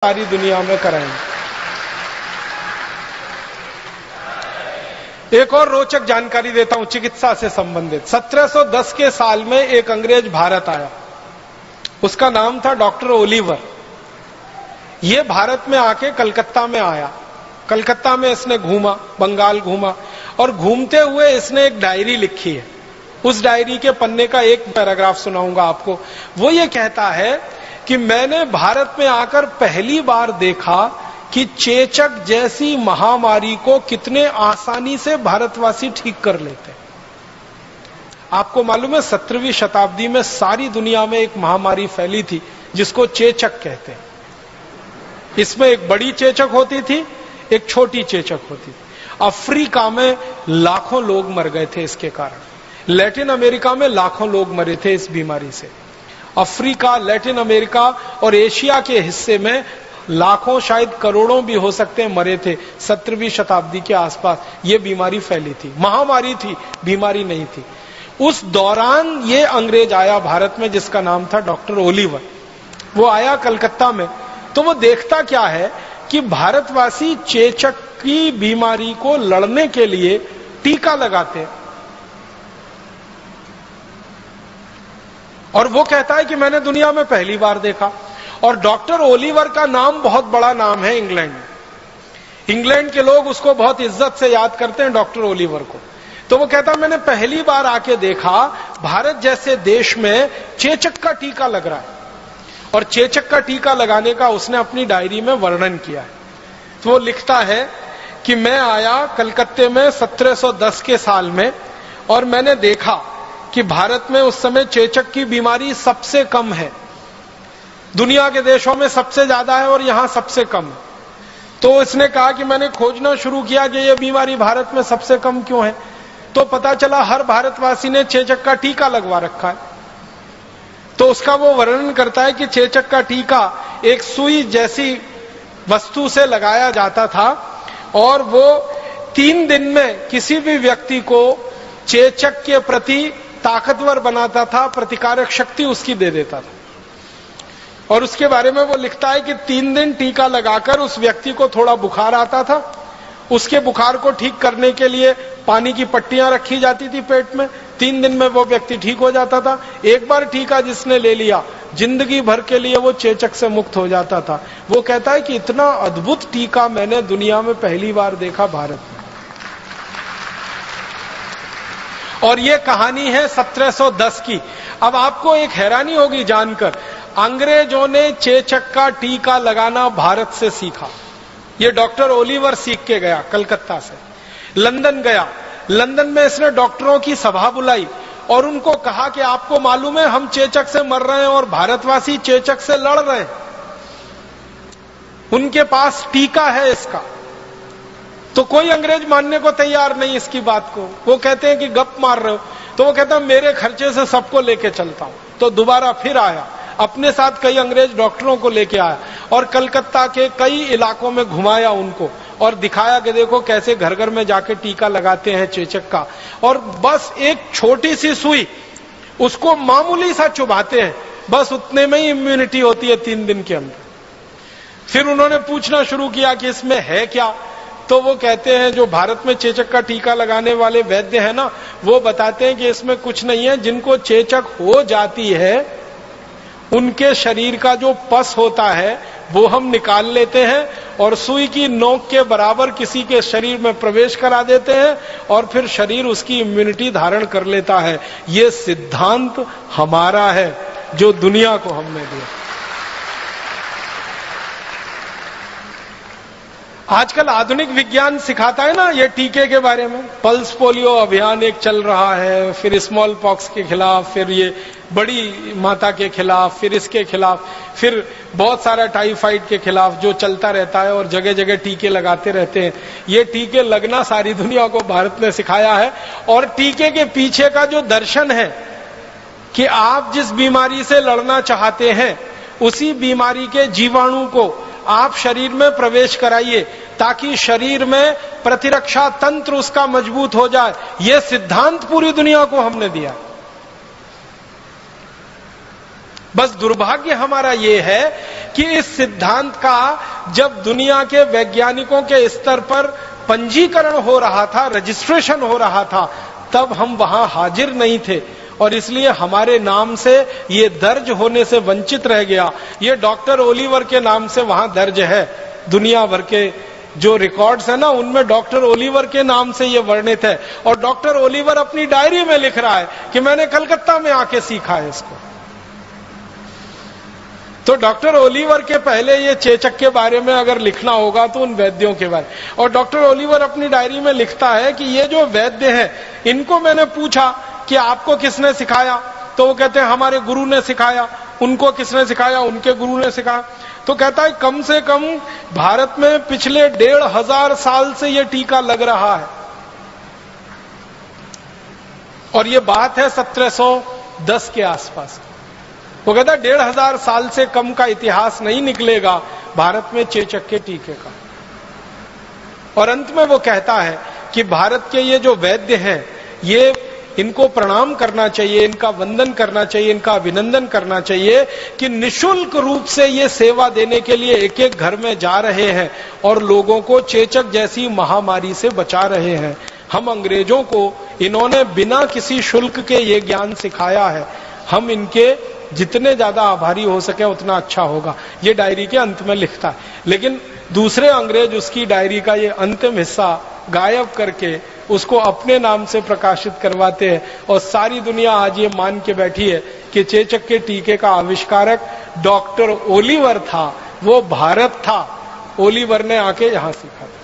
सारी दुनिया में कराएंगे। एक और रोचक जानकारी देता हूं चिकित्सा से संबंधित। 1710 के साल में एक अंग्रेज भारत आया, उसका नाम था डॉक्टर ओलिवर। ये भारत में आके कलकत्ता में आया। कलकत्ता में इसने घूमा, बंगाल घूमा और घूमते हुए इसने एक डायरी लिखी है। उस डायरी के पन्ने का एक पैराग्राफ सुनाऊंगा आपको। वो ये कहता है कि मैंने भारत में आकर पहली बार देखा कि चेचक जैसी महामारी को कितने आसानी से भारतवासी ठीक कर लेते हैं। आपको मालूम है 17वीं शताब्दी में सारी दुनिया में एक महामारी फैली थी जिसको चेचक कहते हैं। इसमें एक बड़ी चेचक होती थी, एक छोटी चेचक होती थी। अफ्रीका में लाखों लोग मर गए थे इसके कारण। लैटिन अमेरिका में लाखों लोग मरे थे इस बीमारी से। अफ्रीका, लैटिन अमेरिका और एशिया के हिस्से में लाखों, शायद करोड़ों भी हो सकते हैं, मरे थे 17वीं शताब्दी के आसपास। ये बीमारी फैली थी, महामारी थी, बीमारी नहीं थी। उस दौरान ये अंग्रेज आया भारत में जिसका नाम था डॉक्टर ओलिवर। वो आया कलकत्ता में, तो वो देखता क्या है कि भारतवासी चेचक की बीमारी को लड़ने के लिए टीका लगाते हैं। और वो कहता है कि मैंने दुनिया में पहली बार देखा। और डॉक्टर ओलिवर का नाम बहुत बड़ा नाम है इंग्लैंड में। इंग्लैंड के लोग उसको बहुत इज्जत से याद करते हैं, डॉक्टर ओलिवर को। तो वो कहता है मैंने पहली बार आके देखा भारत जैसे देश में चेचक का टीका लग रहा है। और चेचक का टीका लगाने का उसने अपनी डायरी में वर्णन किया है। तो वो लिखता है कि मैं आया कलकत्ते में 1710 के साल में और मैंने देखा कि भारत में उस समय चेचक की बीमारी सबसे कम है। दुनिया के देशों में सबसे ज्यादा है और यहां सबसे कम है। तो इसने कहा कि मैंने खोजना शुरू किया कि यह बीमारी भारत में सबसे कम क्यों है। तो पता चला हर भारतवासी ने चेचक का टीका लगवा रखा है। तो उसका वो वर्णन करता है कि चेचक का टीका एक सुई जैसी वस्तु से लगाया जाता था और वो 3 दिन में किसी भी व्यक्ति को चेचक के प्रति ताकतवर बनाता था, प्रतिकारक शक्ति उसकी दे देता था। और उसके बारे में वो लिखता है कि 3 दिन टीका लगाकर उस व्यक्ति को थोड़ा बुखार आता था। उसके बुखार को ठीक करने के लिए पानी की पट्टियां रखी जाती थी पेट में। 3 दिन में वो व्यक्ति ठीक हो जाता था। एक बार टीका जिसने ले लिया, जिंदगी भर के लिए वो चेचक से मुक्त हो जाता था। वो कहता है कि इतना अद्भुत टीका मैंने दुनिया में पहली बार देखा भारत में। और ये कहानी है 1710 की। अब आपको एक हैरानी होगी जानकर, अंग्रेजों ने चेचक का टीका लगाना भारत से सीखा। ये डॉक्टर ओलिवर सीख के गया कलकत्ता से। लंदन गया, लंदन में इसने डॉक्टरों की सभा बुलाई और उनको कहा कि आपको मालूम है हम चेचक से मर रहे हैं और भारतवासी चेचक से लड़ रहे हैं, उनके पास टीका है इसका। तो कोई अंग्रेज मानने को तैयार नहीं इसकी बात को। वो कहते हैं कि गप मार रहे हो। तो वो कहता है मेरे खर्चे से सबको लेके चलता हूं। तो दोबारा फिर आया, अपने साथ कई अंग्रेज डॉक्टरों को लेके आया और कलकत्ता के कई इलाकों में घुमाया उनको और दिखाया कि देखो कैसे घर घर में जाके टीका लगाते हैं चेचक का। और बस एक छोटी सी सुई, उसको मामूली सा चुभाते हैं, बस उतने में ही इम्यूनिटी होती है 3 दिन के अंदर। फिर उन्होंने पूछना शुरू किया कि इसमें है क्या। तो वो कहते हैं, जो भारत में चेचक का टीका लगाने वाले वैद्य हैं ना, वो बताते हैं कि इसमें कुछ नहीं है। जिनको चेचक हो जाती है उनके शरीर का जो पस होता है वो हम निकाल लेते हैं और सुई की नोक के बराबर किसी के शरीर में प्रवेश करा देते हैं और फिर शरीर उसकी इम्यूनिटी धारण कर लेता है। ये सिद्धांत हमारा है जो दुनिया को हमने दिया। आजकल आधुनिक विज्ञान सिखाता है ना ये टीके के बारे में। पल्स पोलियो अभियान एक चल रहा है, फिर स्मॉल पॉक्स के खिलाफ, फिर ये बड़ी माता के खिलाफ, फिर इसके खिलाफ, फिर बहुत सारा टाइफाइड के खिलाफ जो चलता रहता है और जगह जगह टीके लगाते रहते हैं। ये टीके लगना सारी दुनिया को भारत ने सिखाया है। और टीके के पीछे का जो दर्शन है कि आप जिस बीमारी से लड़ना चाहते हैं उसी बीमारी के जीवाणु को आप शरीर में प्रवेश कराइए ताकि शरीर में प्रतिरक्षा तंत्र उसका मजबूत हो जाए। यह सिद्धांत पूरी दुनिया को हमने दिया। बस दुर्भाग्य हमारा ये है कि इस सिद्धांत का जब दुनिया के वैज्ञानिकों के स्तर पर पंजीकरण हो रहा था, रजिस्ट्रेशन हो रहा था, तब हम वहां हाजिर नहीं थे और इसलिए हमारे नाम से ये दर्ज होने से वंचित रह गया। ये डॉक्टर ओलिवर के नाम से वहां दर्ज है। दुनिया भर के जो रिकॉर्ड्स है ना, उनमें डॉक्टर ओलिवर के नाम से ये वर्णित है। और डॉक्टर ओलिवर अपनी डायरी में लिख रहा है कि मैंने कलकत्ता में आके सीखा है इसको। तो डॉक्टर ओलिवर के पहले ये चेचक के बारे में अगर लिखना होगा तो उन वैद्यों के बारे। और डॉक्टर ओलिवर अपनी डायरी में लिखता है कि ये जो वैद्य हैं, इनको मैंने पूछा कि आपको किसने सिखाया, तो वो कहते हैं हमारे गुरु ने सिखाया। उनको किसने सिखाया, उनके गुरु ने सिखाया। तो कहता है कम से कम भारत में पिछले 1500 साल से ये टीका लग रहा है। और ये बात है 1710 के आसपास। वो कहता है 1500 साल से कम का इतिहास नहीं निकलेगा भारत में चेचक के टीके का। और अंत में वो कहता है कि भारत के ये जो वैद्य हैं, ये इनको प्रणाम करना चाहिए, इनका वंदन करना चाहिए, इनका अभिनंदन करना चाहिए कि निशुल्क रूप से ये सेवा देने के लिए एक एक घर में जा रहे हैं और लोगों को चेचक जैसी महामारी से बचा रहे हैं। हम अंग्रेजों को इन्होंने बिना किसी शुल्क के ये ज्ञान सिखाया है। हम इनके जितने ज्यादा आभारी हो सके उतना अच्छा होगा, ये डायरी के अंत में लिखता है। लेकिन दूसरे अंग्रेज उसकी डायरी का ये अंतिम हिस्सा गायब करके उसको अपने नाम से प्रकाशित करवाते हैं। और सारी दुनिया आज ये मान के बैठी है कि चेचक के टीके का आविष्कारक डॉक्टर ओलिवर था, वो भारत था। ओलिवर ने आके यहां सीखा था।